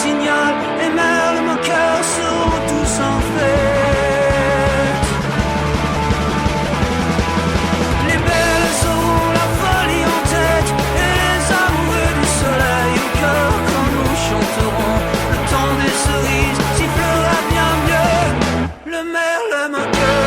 signal, les merles moqueurs seront tous en fête. Les belles auront la folie en tête, et les amoureux du soleil au cœur quand nous chanterons. Le temps des cerises sifflera bien mieux, le merle moqueur.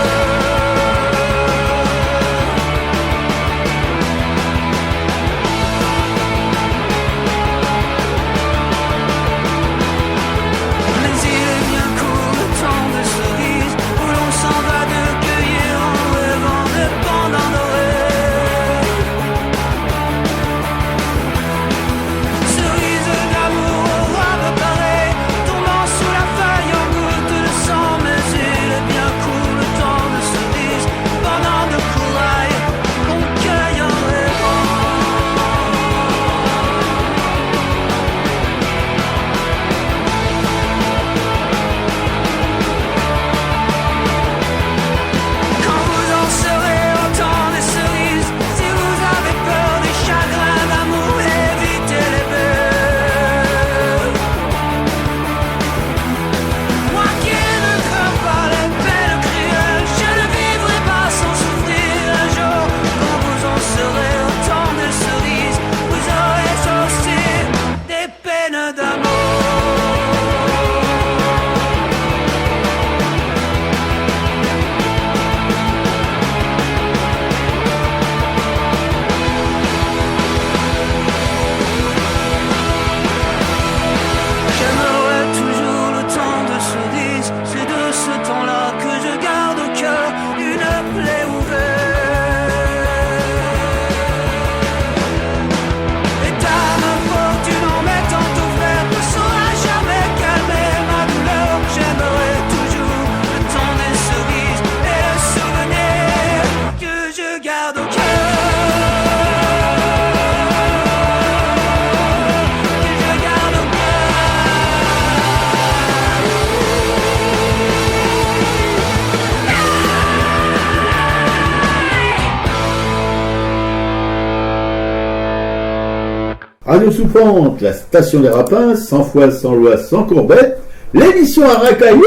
Radio Soupente, la station des Rapins, sans foi, sans loi, sans courbette, l'émission à racaille.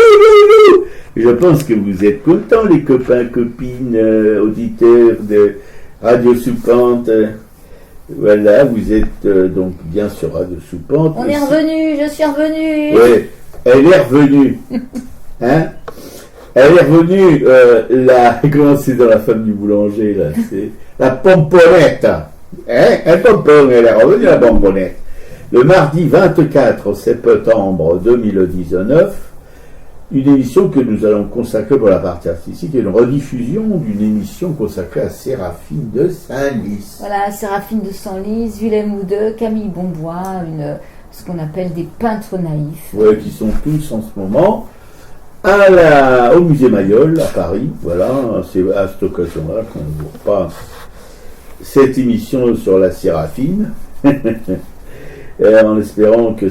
Je pense que vous êtes contents, les copains, copines, auditeurs de Radio Soupente. Voilà, vous êtes donc bien sur Radio Soupente. On est revenu, je suis revenu. Oui, elle est revenue. Hein? Elle est revenue, comment c'est dans La femme du boulanger, là, c'est la pomponnette. Hein? Un pompon, elle est revenue, la pomponnette. Le mardi 24 septembre 2019, une émission que nous allons consacrer pour la partie artistique, une rediffusion d'une émission consacrée à Séraphine de Senlis. Voilà, Séraphine de Senlis, Willem Oude, Camille Bombois, ce qu'on appelle des peintres naïfs. Oui, qui sont tous en ce moment au musée Mayol à Paris. Voilà, c'est à cette occasion-là qu'on vous repasse cette émission sur la Séraphine. En espérant que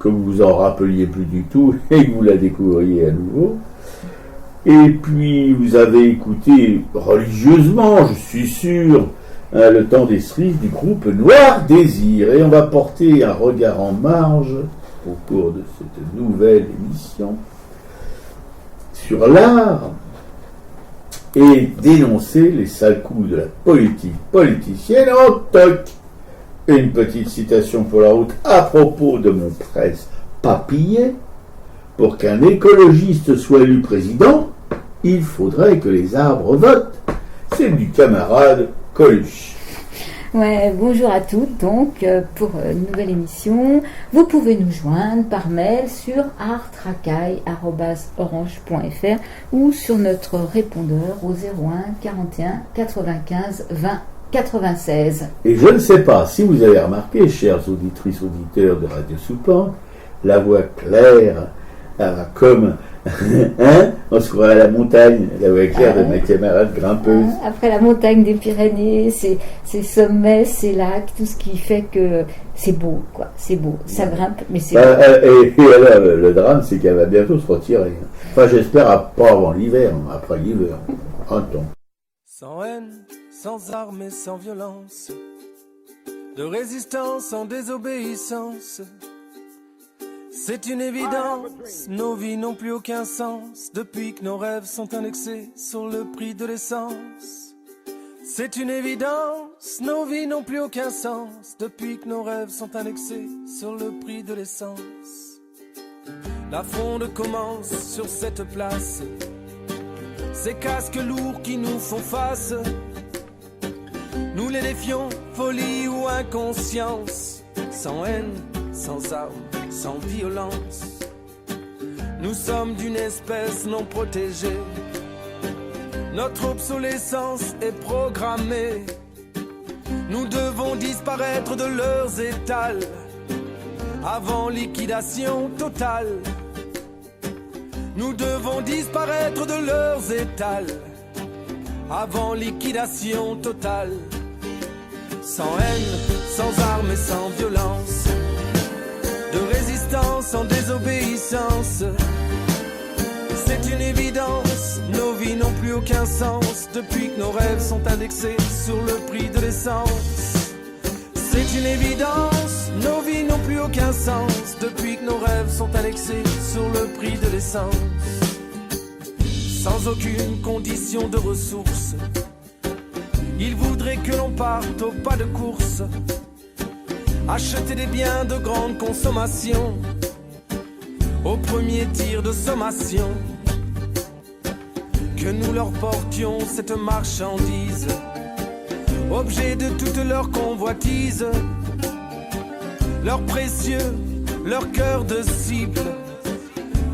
vous en rappeliez plus du tout et que vous la découvriez à nouveau. Et puis vous avez écouté religieusement, je suis sûr, le temps des cerises du groupe Noir Désir. Et on va porter un regard en marge au cours de cette nouvelle émission sur l'art et dénoncer les sales coups de la politique politicienne en toc. Une petite citation pour la route à propos de mon presse papillet. Pour qu'un écologiste soit élu président, il faudrait que les arbres votent. C'est du camarade Coluche. Ouais, bonjour à toutes, donc pour une nouvelle émission, vous pouvez nous joindre par mail sur artracaille@orange.fr ou sur notre répondeur au 01 41 95 20 96. Et je ne sais pas si vous avez remarqué, chers auditrices, auditeurs de Radio Soupente, la voix claire, comme on se croirait à la montagne, la voix claire de ma camarade grimpeuse. Après la montagne des Pyrénées, ces sommets, ces lacs, tout ce qui fait que c'est beau, quoi. C'est beau, ça grimpe, mais c'est beau. Et alors, le drame, c'est qu'elle va bientôt se retirer. Enfin, j'espère pas avant l'hiver, après l'hiver. Attends. Sans haine, sans armes et sans violence, de résistance en désobéissance, C'est une évidence, nos vies n'ont plus aucun sens depuis que nos rêves sont indexés sur le prix de l'essence. C'est une évidence, nos vies n'ont plus aucun sens depuis que nos rêves sont indexés sur le prix de l'essence. La fronde commence sur cette place, ces casques lourds qui nous font face. Nous les défions, folie ou inconscience, sans haine, sans armes, sans violence. Nous sommes d'une espèce non protégée. Notre obsolescence est programmée. Nous devons disparaître de leurs étals avant liquidation totale. Nous devons disparaître de leurs étals avant liquidation totale. Sans haine, sans armes et sans violence, de résistance en désobéissance. C'est une évidence, nos vies n'ont plus aucun sens depuis que nos rêves sont indexés sur le prix de l'essence. C'est une évidence, nos vies n'ont plus aucun sens depuis que nos rêves sont indexés sur le prix de l'essence. Sans aucune condition de ressources, ils voudraient que l'on parte au pas de course, acheter des biens de grande consommation au premier tir de sommation. Que nous leur portions cette marchandise, objet de toute leur convoitise, leur précieux, leur cœur de cible,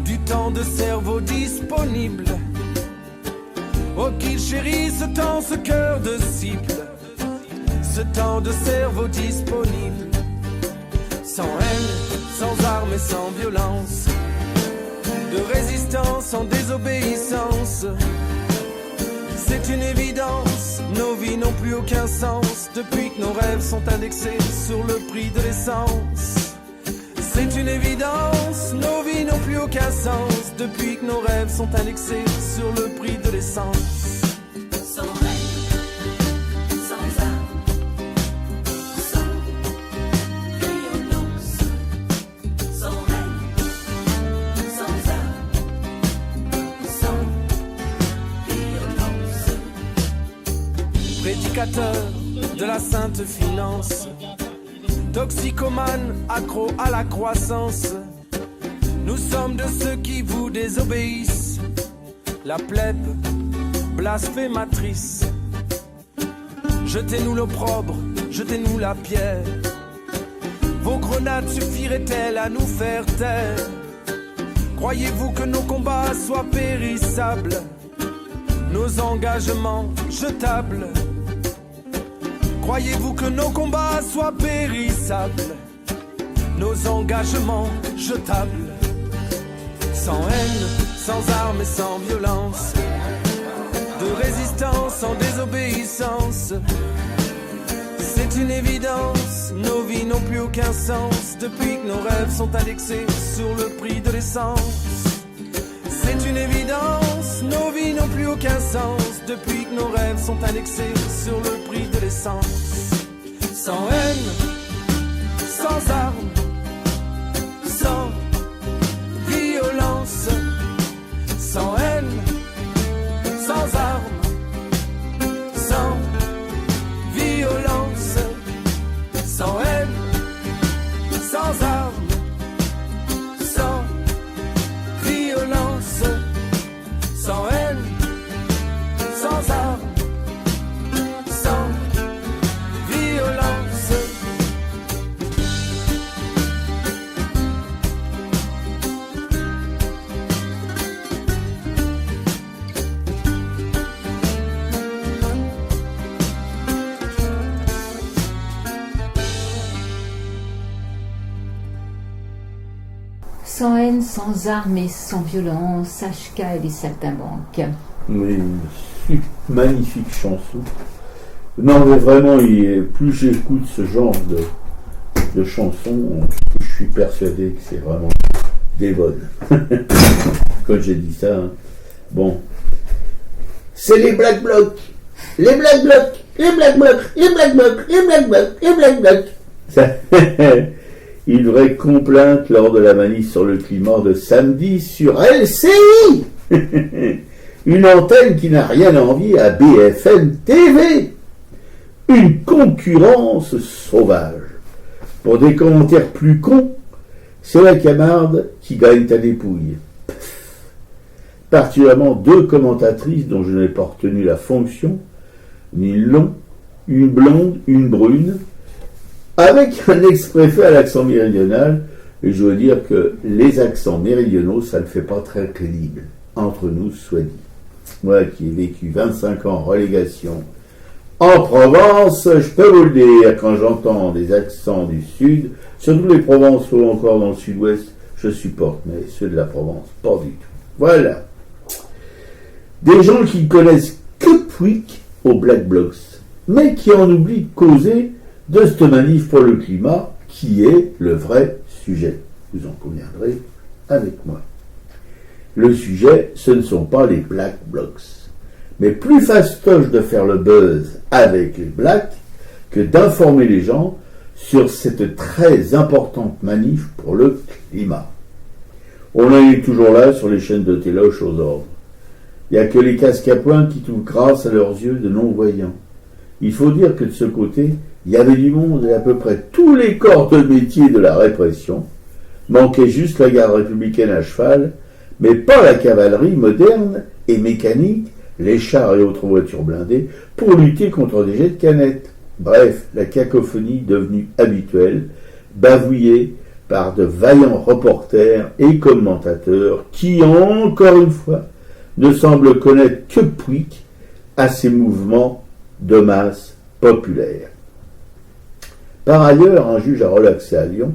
du temps de cerveau disponible. Oh qu'ils chérissent ce temps, ce cœur de cible, ce temps de cerveau disponible. Sans haine, sans armes et sans violence, de résistance en désobéissance. C'est une évidence, nos vies n'ont plus aucun sens depuis que nos rêves sont indexés sur le prix de l'essence. C'est une évidence, nos vies n'ont plus aucun sens depuis que nos rêves sont indexés sur le prix de l'essence. Sans haine, sans armes, sans violence. Sans haine, sans armes, sans violence. Prédicateur de la sainte finance, toxicomane, accro à la croissance, nous sommes de ceux qui vous désobéissent, la plèbe blasphématrice. Jetez-nous l'opprobre, jetez-nous la pierre, vos grenades suffiraient-elles à nous faire taire? Croyez-vous que nos combats soient périssables, nos engagements jetables? Croyez-vous que nos combats soient périssables, nos engagements jetables? Sans haine, sans armes et sans violence, de résistance en désobéissance. C'est une évidence, nos vies n'ont plus aucun sens depuis que nos rêves sont indexés sur le prix de l'essence. C'est une évidence, nos vies n'ont plus aucun sens depuis que nos rêves sont indexés sur le prix de l'essence. Sans haine, sans armes, sans violence. Sans haine, sans armes, sans violence. Sans haine, sans armes, sans violence. Sans haine, sans armes, sans violence. Sans haine, sans armes et sans violence, HK et les saltimbanques. Oui, magnifique chanson. Non, mais vraiment, plus j'écoute ce genre de chansons, plus je suis persuadé que c'est vraiment des bonnes. Quand j'ai dit ça, hein. Bon. C'est les Black Blocs. Les Black Blocs. Les Black Blocs. Les Black Blocs. Les Black Blocs. Les Black Blocs. Ça, Une vraie complainte lors de la manif sur le climat de samedi sur LCI. Une antenne qui n'a rien à envier à BFM TV. Une concurrence sauvage. Pour des commentaires plus cons, c'est la Camarde qui gagne ta dépouille. Particulièrement 2 commentatrices dont je n'ai pas retenu la fonction, ni le nom, une blonde, une brune, avec un ex-préfet à l'accent méridional, et je veux dire que les accents méridionaux, ça ne fait pas très crédible, entre nous soit dit. Moi qui ai vécu 25 ans en relégation en Provence, je peux vous le dire, quand j'entends des accents du sud, surtout les Provençaux encore dans le sud-ouest, je supporte, mais ceux de la Provence, pas du tout. Voilà. Des gens qui ne connaissent que Pouic aux Black Blocs, mais qui en oublient de causer de cette manif pour le climat, qui est le vrai sujet. Vous en conviendrez avec moi. Le sujet, ce ne sont pas les Black Blocs, mais plus fastoche de faire le buzz avec les Blacks que d'informer les gens sur cette très importante manif pour le climat. On en est toujours là sur les chaînes de téloche aux ordres. Il n'y a que les casques à pointe qui trouvent grâce à leurs yeux de non-voyants. Il faut dire que de ce côté, il y avait du monde et à peu près tous les corps de métier de la répression. Manquait juste la garde républicaine à cheval, mais pas la cavalerie moderne et mécanique, les chars et autres voitures blindées, pour lutter contre des jets de canettes. Bref, la cacophonie devenue habituelle, bavouillée par de vaillants reporters et commentateurs qui, encore une fois, ne semblent connaître que Pouic à ces mouvements de masse populaire. Par ailleurs, un juge a relaxé à Lyon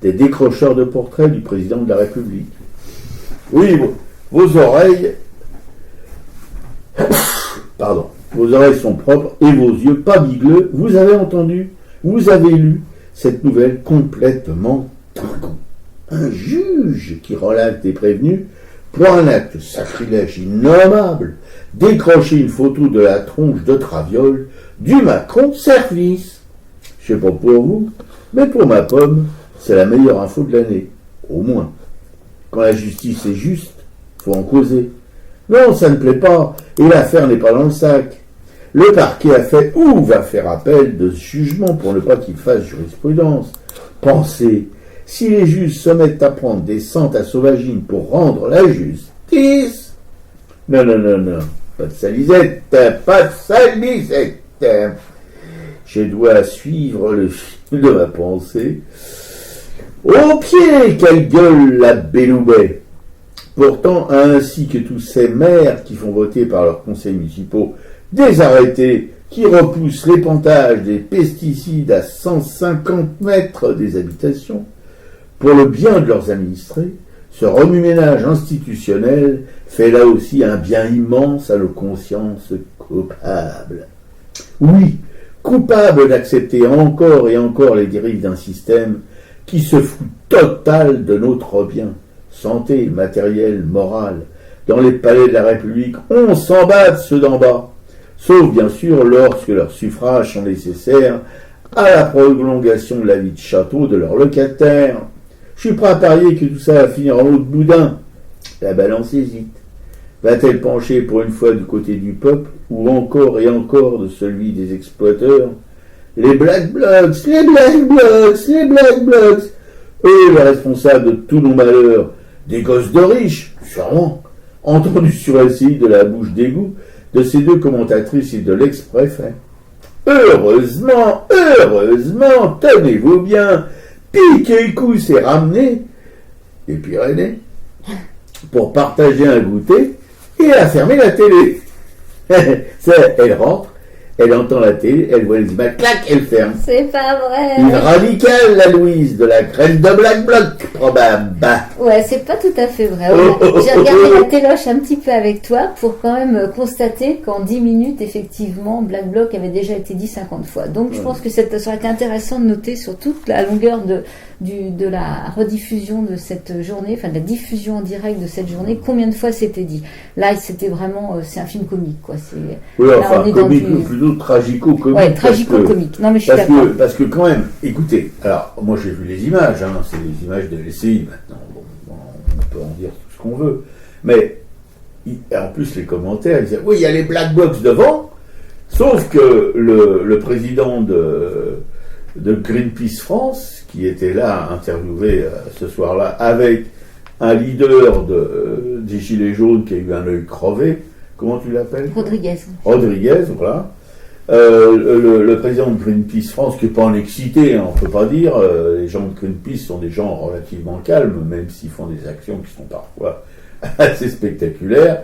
des décrocheurs de portraits du président de la République. Oui, vos oreilles... Pardon. Vos oreilles sont propres et vos yeux pas bigleux. Vous avez entendu, vous avez lu cette nouvelle complètement dingue. Un juge qui relaxe des prévenus pour un acte sacrilège innommable, décrocher une photo de la tronche de Traviole du Macron service. Je sais pas pour vous, mais pour ma pomme, c'est la meilleure info de l'année. Au moins. Quand la justice est juste, faut en causer. Non, ça ne plaît pas, et l'affaire n'est pas dans le sac. Le parquet a fait ou va faire appel de ce jugement pour ne pas qu'il fasse jurisprudence. Pensez, si les juges se mettent à prendre des sentes à sauvagine pour rendre la justice... Non, pas de salisette, pas de salisette. Je dois suivre le fil de ma pensée. Au pied, quelle gueule la Belloubet. Pourtant, ainsi que tous ces maires qui font voter par leurs conseils municipaux des arrêtés qui repoussent l'épandage des pesticides à 150 mètres des habitations, pour le bien de leurs administrés, ce remue-ménage institutionnel fait là aussi un bien immense à nos consciences coupables. Oui, coupables d'accepter encore et encore les dérives d'un système qui se fout total de notre bien. Santé, matériel, moral. Dans les palais de la République, on s'en bat de ceux d'en bas. Sauf bien sûr lorsque leurs suffrages sont nécessaires à la prolongation de la vie de château de leurs locataires. Je suis prêt à parier que tout ça va finir en eau de boudin. La balance hésite. Va-t-elle pencher pour une fois du côté du peuple, ou encore et encore de celui des exploiteurs? Les Black Blocs, les Black Blocs, les Black Blocs, eux les responsables de tous nos malheurs, des gosses de riches, sûrement, entendus sur LCI de la bouche d'égout de ces 2 commentatrices et de l'ex-préfet. Heureusement, tenez-vous bien, piquez coups et ramenez les Pyrénées pour partager un goûter et à fermer la télé. Elle rentre, elle entend la télé, elle voit les images, clac, elle ferme. C'est pas vrai. Une radicale, la Louise, de la crème de Black Bloc, probable. Ouais, c'est pas tout à fait vrai. J'ai regardé la téloche un petit peu avec toi pour quand même constater qu'en 10 minutes, effectivement, Black Bloc avait déjà été dit 50 fois. Donc je pense que ça aurait été intéressant de noter sur toute la longueur de la rediffusion de cette journée, enfin de la diffusion en direct de cette journée, combien de fois c'était dit. Là, c'était vraiment, c'est un film comique, quoi. Oui, enfin, comique, plutôt plutôt tragico-comique. Ouais, tragico-comique. Non, mais je suis d'accord. Parce que quand même, écoutez, alors moi j'ai vu les images, hein, c'est les images de LCI maintenant, bon, on peut en dire tout ce qu'on veut, mais en plus les commentaires, ils disaient, oui, il y a les black box devant, sauf que le président de Greenpeace France, qui était là, interviewé ce soir-là, avec un leader des Gilets jaunes qui a eu un œil crevé, comment tu l'appelles ? Rodriguez, voilà. Le président de Greenpeace France, qui n'est pas en excité, hein, on ne peut pas dire, les gens de Greenpeace sont des gens relativement calmes, même s'ils font des actions qui sont parfois assez spectaculaires.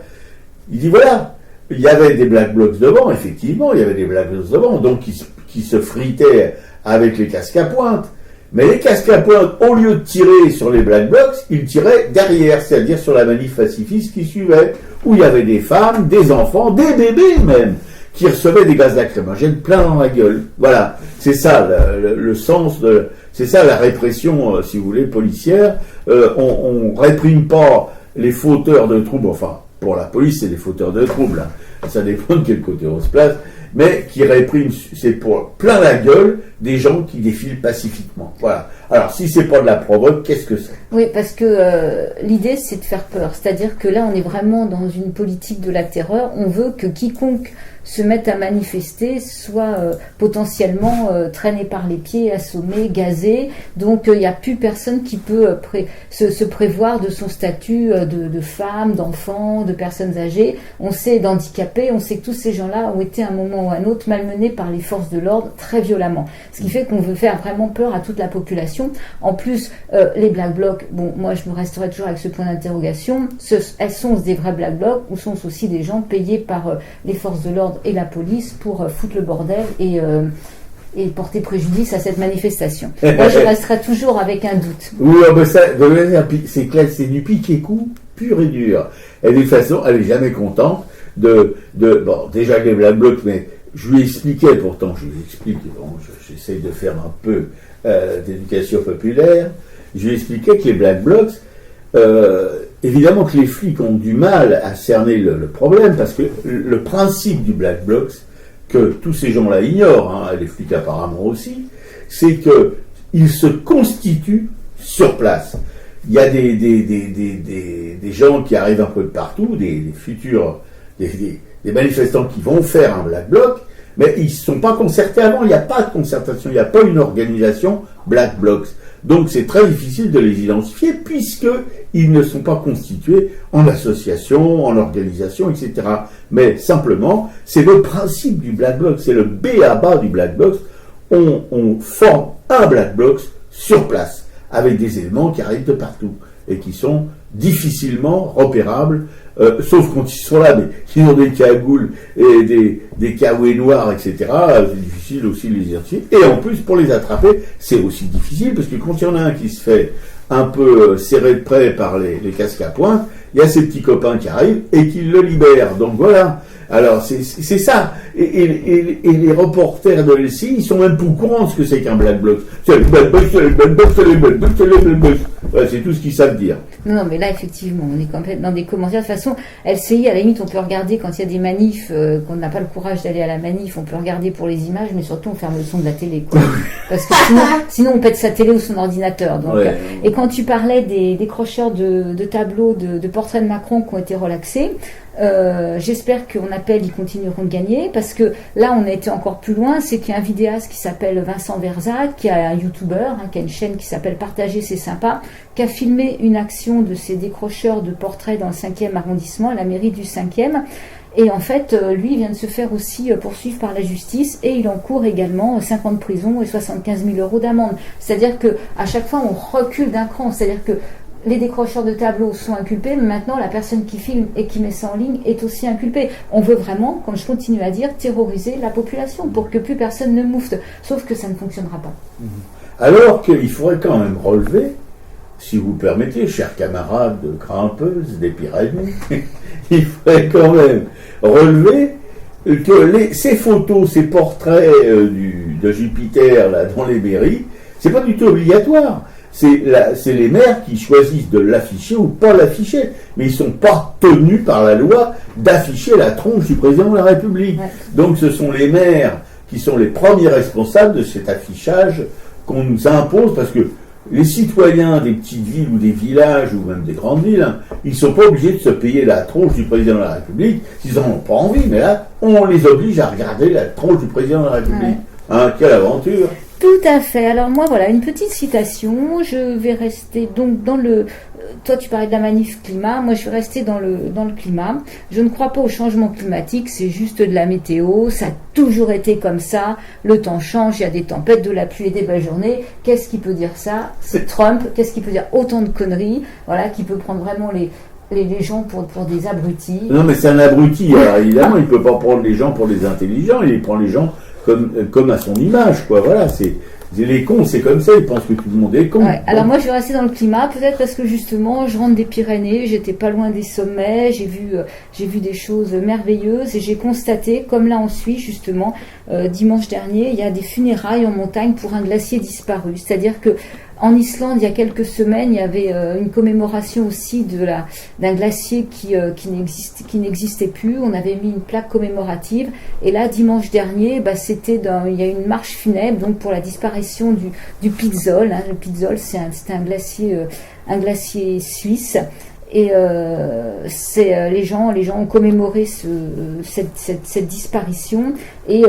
Il dit voilà, il y avait des black blocs devant, effectivement, il y avait des black blocs devant, donc qui se fritaient avec les casques à pointe. Mais les casques à pointe, au lieu de tirer sur les black blocs, ils tiraient derrière, c'est-à-dire sur la manif pacifiste qui suivait, où il y avait des femmes, des enfants, des bébés même, qui recevaient des gaz lacrymogènes plein dans la gueule. Voilà, c'est ça le sens de... C'est ça la répression, si vous voulez, policière. On réprime pas les fauteurs de troubles, enfin, pour la police, c'est des fauteurs de troubles, hein. Ça dépend de quel côté on se place, mais qui répriment, c'est pour plein la gueule des gens qui défilent pacifiquement. Voilà. Alors, si c'est pas de la provoque, qu'est-ce que c'est ? Oui, parce que l'idée, c'est de faire peur. C'est-à-dire que là, on est vraiment dans une politique de la terreur. On veut que quiconque se mette à manifester soit potentiellement traîné par les pieds, assommé, gazé. Donc, il n'y a plus personne qui peut se prévoir de son statut de femme, d'enfant, de personnes âgées. On sait d'handicapés, on sait que tous ces gens-là ont été à un moment ou à un autre malmenés par les forces de l'ordre très violemment. Ce qui fait qu'on veut faire vraiment peur à toute la population. En plus, les black blocs, bon, moi je me resterai toujours avec ce point d'interrogation. Elles sont des vrais black blocs ou sont aussi des gens payés par les forces de l'ordre et la police pour foutre le bordel et porter préjudice à cette manifestation. Moi, je resterai toujours avec un doute. Oui, mais ça, c'est clair, c'est du piqué-coup pur et dur. Et de toute façon, elle n'est jamais contente bon, déjà les black blocs, mais je lui expliquais, pourtant, bon, j'essaye de faire un peu d'éducation populaire, je lui expliquais que les black blocs, évidemment que les flics ont du mal à cerner le problème, parce que le principe du black bloc, que tous ces gens-là ignorent, hein, les flics apparemment aussi, c'est qu'ils se constituent sur place. Il y a des gens qui arrivent un peu de partout, des manifestants qui vont faire un black bloc, mais ils ne sont pas concertés avant, il n'y a pas de concertation, il n'y a pas une organisation black blocs. Donc c'est très difficile de les identifier puisqu'ils ne sont pas constitués en association, en organisation, etc. Mais simplement, c'est le principe du black bloc, c'est le b.a.-ba du black bloc. On forme un black bloc sur place, avec des éléments qui arrivent de partout et qui sont difficilement repérables, sauf quand ils sont là, mais ils ont des cagoules et des caouets noirs, etc. C'est difficile aussi de les identifier. Et en plus, pour les attraper, c'est aussi difficile, parce que quand il y en a un qui se fait un peu serré de près par les casques à pointe, il y a ces petits copains qui arrivent et qui le libèrent. Donc voilà. Alors c'est ça. Et les reporters de LCI, ils sont même pas au courant de ce que c'est qu'un black bloc. C'est les black blocs, c'est les black blocs, c'est les black blocs, c'est les black blocs. Voilà, c'est tout ce qu'ils savent dire. Non, mais là, effectivement, on est complètement dans des commentaires. De toute façon, LCI, à la limite, on peut regarder quand il y a des manifs, qu'on n'a pas le courage d'aller à la manif, on peut regarder pour les images, mais surtout, on ferme le son de la télé, quoi. Parce que sinon, on pète sa télé ou son ordinateur. Donc, ouais. Et quand tu parlais des décrocheurs de tableaux, de portraits de Macron qui ont été relaxés, j'espère qu'on appelle, ils continueront de gagner, parce que là on a été encore plus loin. C'est qu'il y a un vidéaste qui s'appelle Vincent Verzac, qui est un youtubeur, qui a une chaîne qui s'appelle Partager c'est sympa, qui a filmé une action de ces décrocheurs de portraits dans le 5e arrondissement, à la mairie du 5e. Et en fait, lui, il vient de se faire aussi poursuivre par la justice, et il encourt également 5 ans de prison et 75 000 € d'amende. C'est-à-dire que à chaque fois, on recule d'un cran. C'est-à-dire que les décrocheurs de tableaux sont inculpés, mais maintenant la personne qui filme et qui met ça en ligne est aussi inculpée. On veut vraiment, comme je continue à dire, terroriser la population pour que plus personne ne moufte. Sauf que ça ne fonctionnera pas. Alors qu'il faudrait quand même relever, si vous permettez, chers camarades grimpeuses des Pyrénées, il faudrait quand même relever que ces photos, ces portraits de Jupiter là, dans les mairies, c'est pas du tout obligatoire. c'est les maires qui choisissent de l'afficher ou pas l'afficher. Mais ils ne sont pas tenus par la loi d'afficher la tronche du président de la République. Ouais. Donc ce sont les maires qui sont les premiers responsables de cet affichage qu'on nous impose, parce que les citoyens des petites villes ou des villages ou même des grandes villes, hein, ils ne sont pas obligés de se payer la tronche du président de la République s'ils n'en ont pas envie, mais là, on les oblige à regarder la tronche du président de la République. Ouais. Hein, quelle aventure! Tout à fait. Alors moi, voilà, une petite citation. Je vais rester donc dans le... Toi, tu parlais de la manif climat. Moi, je vais rester dans le climat. Je ne crois pas au changement climatique. C'est juste de la météo. Ça a toujours été comme ça. Le temps change. Il y a des tempêtes, de la pluie et des belles journées. Qu'est-ce qui peut dire ça? C'est Trump. Qu'est-ce qui peut dire autant de conneries? Voilà, qui peut prendre vraiment les gens pour des abrutis. Non, mais c'est un abruti. Alors, évidemment, il ne peut pas prendre les gens pour des intelligents. Il prend les gens comme à son image, quoi. Voilà, c'est les cons, c'est comme ça, ils pensent que tout le monde est con. Ouais. Alors moi je vais rester dans le climat, peut-être parce que justement je rentre des Pyrénées, j'étais pas loin des sommets, j'ai vu des choses merveilleuses et j'ai constaté, comme là en Suisse justement, dimanche dernier, il y a des funérailles en montagne pour un glacier disparu. C'est-à-dire que en Islande, il y a quelques semaines, il y avait une commémoration aussi d'un glacier qui n'existait plus. On avait mis une plaque commémorative. Et là, dimanche dernier, il y a une marche funèbre donc pour la disparition du Pitzol. Hein. Le Pitzol, c'est un glacier suisse. Et les gens ont commémoré cette disparition et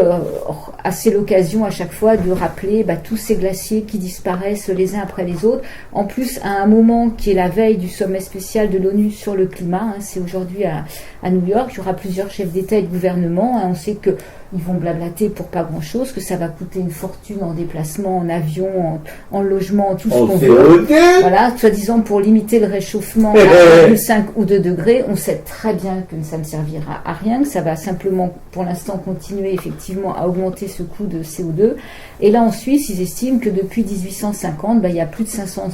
c'est l'occasion à chaque fois de rappeler tous ces glaciers qui disparaissent les uns après les autres. En plus, à un moment qui est la veille du sommet spécial de l'ONU sur le climat, hein, c'est aujourd'hui à New York, il y aura plusieurs chefs d'État et de gouvernement. Hein, on sait que ils vont blablater pour pas grand-chose, que ça va coûter une fortune en déplacement, en avion, en logement, en tout ce qu'on veut. Voilà, soi-disant pour limiter le réchauffement à 1,5 ou 2 degrés. On sait très bien que ça ne servira à rien, que ça va simplement, pour l'instant, continuer effectivement à augmenter ce coût de CO2. Et là, en Suisse, ils estiment que depuis 1850, il y a plus de 500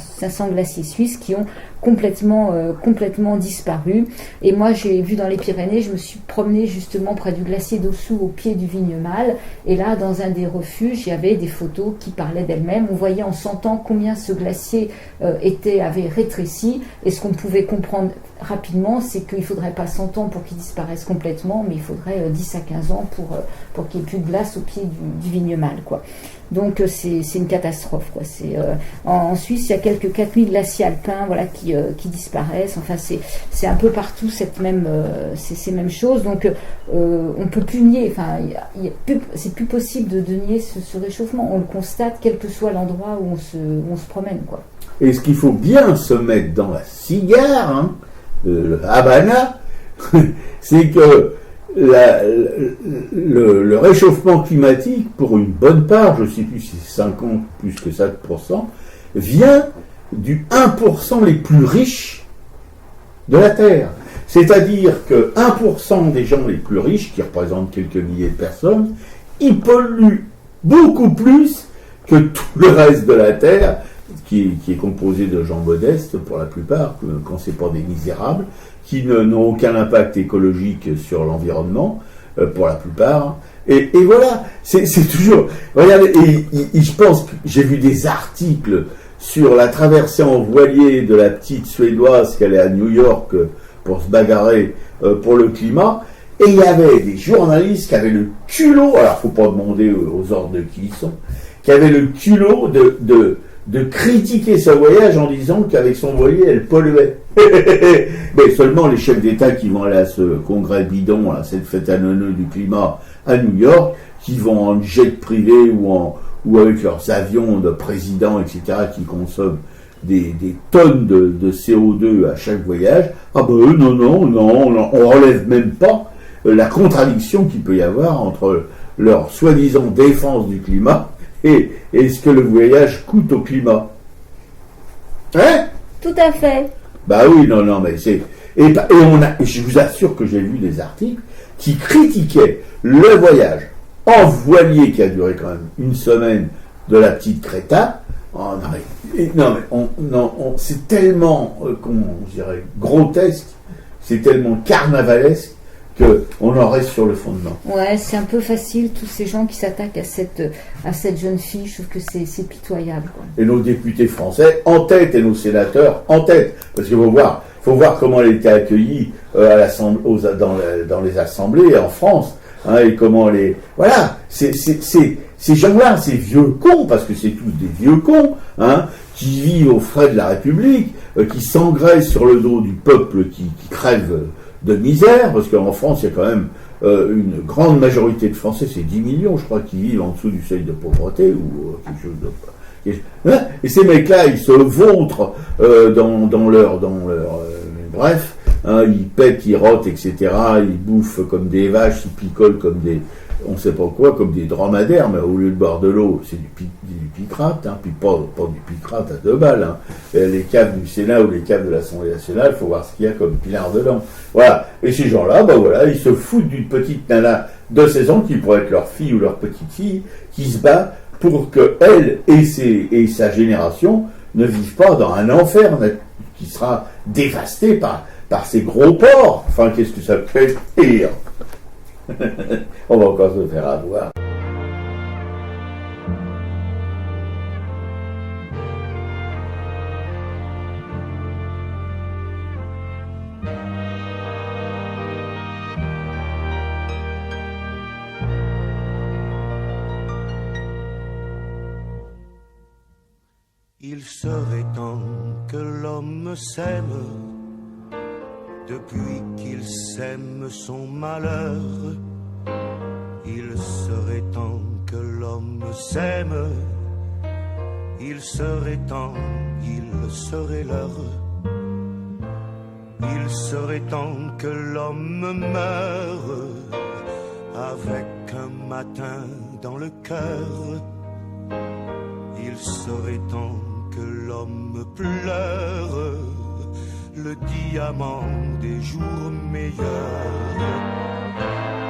glaciers suisses qui ont complètement disparu. Et moi, j'ai vu dans les Pyrénées, je me suis promenée justement près du glacier d'Ossou, au pied du Vignemale. Et là, dans un des refuges, il y avait des photos qui parlaient d'elles-mêmes. On voyait en 100 ans combien ce glacier avait rétréci. Et ce qu'on pouvait comprendre rapidement, c'est qu'il ne faudrait pas 100 ans pour qu'il disparaisse complètement, mais il faudrait 10 à 15 ans pour qu'il n'y ait plus de glace au pied du Vignemale, quoi. Donc c'est une catastrophe, quoi. En Suisse, il y a quelques 4000 glaciers alpins, voilà, qui disparaissent. Enfin, c'est un peu partout ces mêmes choses. Donc on peut plus nier. Enfin, c'est plus possible de nier ce réchauffement. On le constate, quel que soit l'endroit où on se promène, quoi. Et ce qu'il faut bien se mettre dans la cigare, hein, le Havana, c'est que le réchauffement climatique, pour une bonne part, je ne sais plus si c'est 50 plus que 5%, vient du 1% les plus riches de la Terre. C'est-à-dire que 1% des gens les plus riches, qui représentent quelques milliers de personnes, ils polluent beaucoup plus que tout le reste de la Terre, qui est composé de gens modestes pour la plupart, quand c'est pas des misérables, qui n'ont aucun impact écologique sur l'environnement, pour la plupart. Et voilà, c'est toujours... Regardez, et je pense que j'ai vu des articles sur la traversée en voilier de la petite Suédoise qui allait à New York pour se bagarrer pour le climat, et il y avait des journalistes qui avaient le culot, alors faut pas demander aux ordres de qui ils sont, qui avaient le culot de critiquer ce voyage en disant qu'avec son voilier, elle polluait. Mais seulement les chefs d'État qui vont aller à ce congrès bidon, à cette fête à neuneux du climat à New York, qui vont en jet privé ou avec leurs avions de président, etc., qui consomment des tonnes de CO2 à chaque voyage. Ah ben eux, non, on relève même pas la contradiction qu'il peut y avoir entre leur soi-disant défense du climat et ce que le voyage coûte au climat. Hein? Tout à fait. Bah oui, non, mais c'est... Et je vous assure que j'ai vu des articles qui critiquaient le voyage en voilier qui a duré quand même une semaine de la petite Creta. Oh, c'est tellement, comment je dirais, grotesque, c'est tellement carnavalesque qu'on en reste sur le fondement. Ouais, c'est un peu facile, tous ces gens qui s'attaquent à cette jeune fille, je trouve que c'est pitoyable, quoi. Et nos députés français en tête, et nos sénateurs en tête. Parce qu'il faut voir comment elle était accueillie dans les assemblées en France. Hein, et comment voilà, ces gens-là, ces vieux cons, parce que c'est tous des vieux cons, hein, qui vivent aux frais de la République, qui s'engraissent sur le dos du peuple qui crève de misère, parce qu'en France, il y a quand même une grande majorité de Français, c'est 10 millions, je crois, qui vivent en dessous du seuil de pauvreté, ou quelque chose de... Hein, et ces mecs-là, ils se vautrent dans leur bref, hein, ils pètent, ils rotent, etc. Ils bouffent comme des vaches, ils picolent comme des, on sait pas quoi, comme des dromadaires, mais au lieu de boire de l'eau, c'est du picrate, hein, puis pas du picrate à 2 balles. Hein. Les caves du Sénat ou les caves de l'Assemblée nationale, il faut voir ce qu'il y a comme pinard dedans. Voilà. Et ces gens-là, voilà, ils se foutent d'une petite nana de 16 ans qui pourrait être leur fille ou leur petite fille, qui se bat pour que elle et sa génération ne vivent pas dans un enfer qui sera dévasté par ces gros porcs. Enfin, qu'est-ce que ça peut dire? On va encore se faire avoir. Il serait temps que l'homme s'aime, depuis qu'il sème son malheur. Il serait temps que l'homme s'aime, il serait temps, il serait l'heure. Il serait temps que l'homme meure, avec un matin dans le cœur. Il serait temps que l'homme pleure, le diamant des jours meilleurs.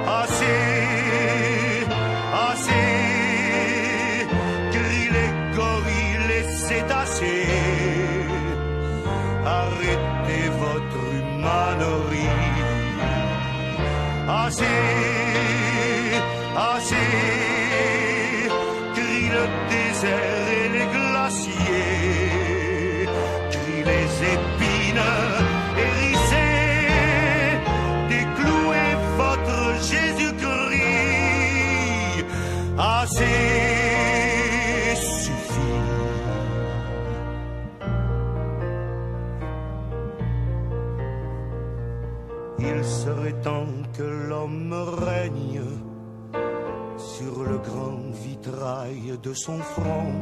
Assez, assez, crient les gorilles, les cétacés. Arrêtez votre humanerie. Assez, assez, crient le désert et les glaciers. Crient les épines hérissées, déclouez votre Jésus-Christ. Assez suffit. Il serait temps que l'homme règne sur le grand vitrail de son front.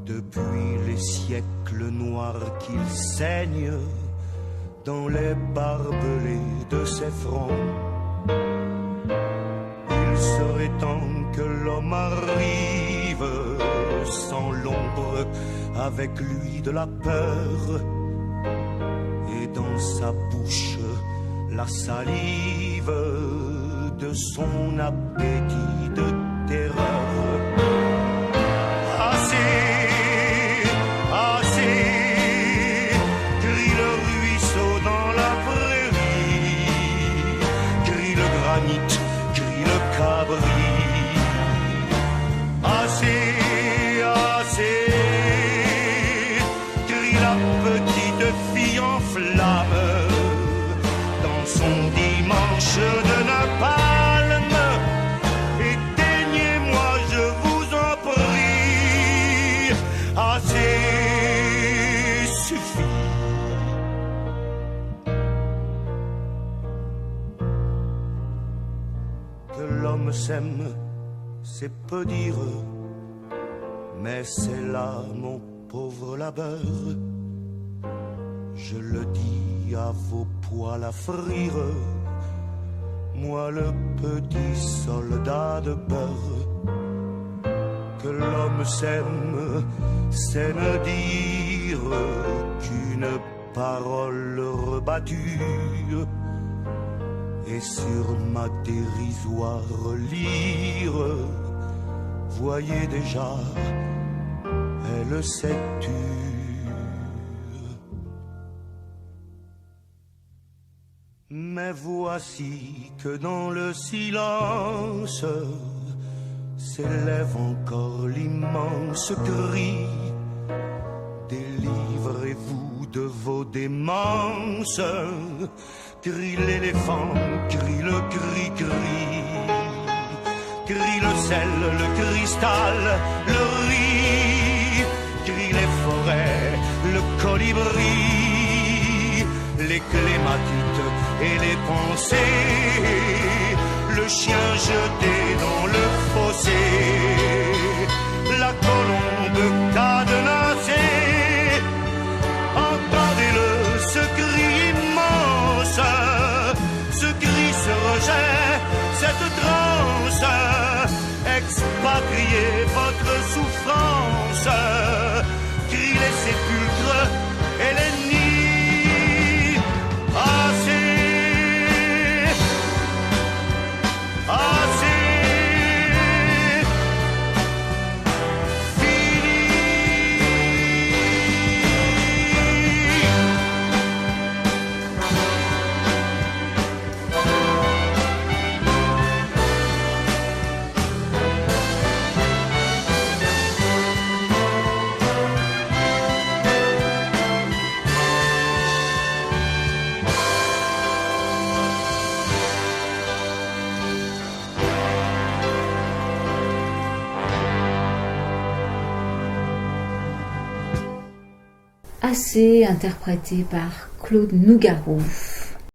Depuis les siècles noirs qu'il saigne dans les barbelés de ses fronts. Il serait temps que l'homme arrive sans l'ombre, avec lui de la peur, et dans sa bouche la salive de son appétit de terreur. Assez, assez, crie le ruisseau dans la prairie, crie le granit, crie le cabri. Assez, assez, crie la petite fille en flamme dans son dimanche de napalm. Éteignez-moi, je vous en prie. Assez suffit. Que l'homme s'aime, c'est peu dire, mais c'est là mon pauvre labeur. Je le dis à vos poils à frire, moi le petit soldat de beurre. Que l'homme s'aime, c'est ne dire qu'une parole rebattue, et sur ma dérisoire lyre, voyez déjà, elle s'est tue. Mais voici que dans le silence s'élève encore l'immense cri. Délivrez-vous de vos démences, crie l'éléphant, crie le cri-cri, crie le sel, le cristal, le riz, crie les forêts, le colibri, les clématites et les pensées, le chien jeté dans le fossé, la colombe cadenassée. Entendez-le, ce cri immense, ce cri, ce rejet, cette transe, expatriez votre souffrance, crie les sépulcres et les nids. Assez, assez, Assez, interprété par Claude Nougaro.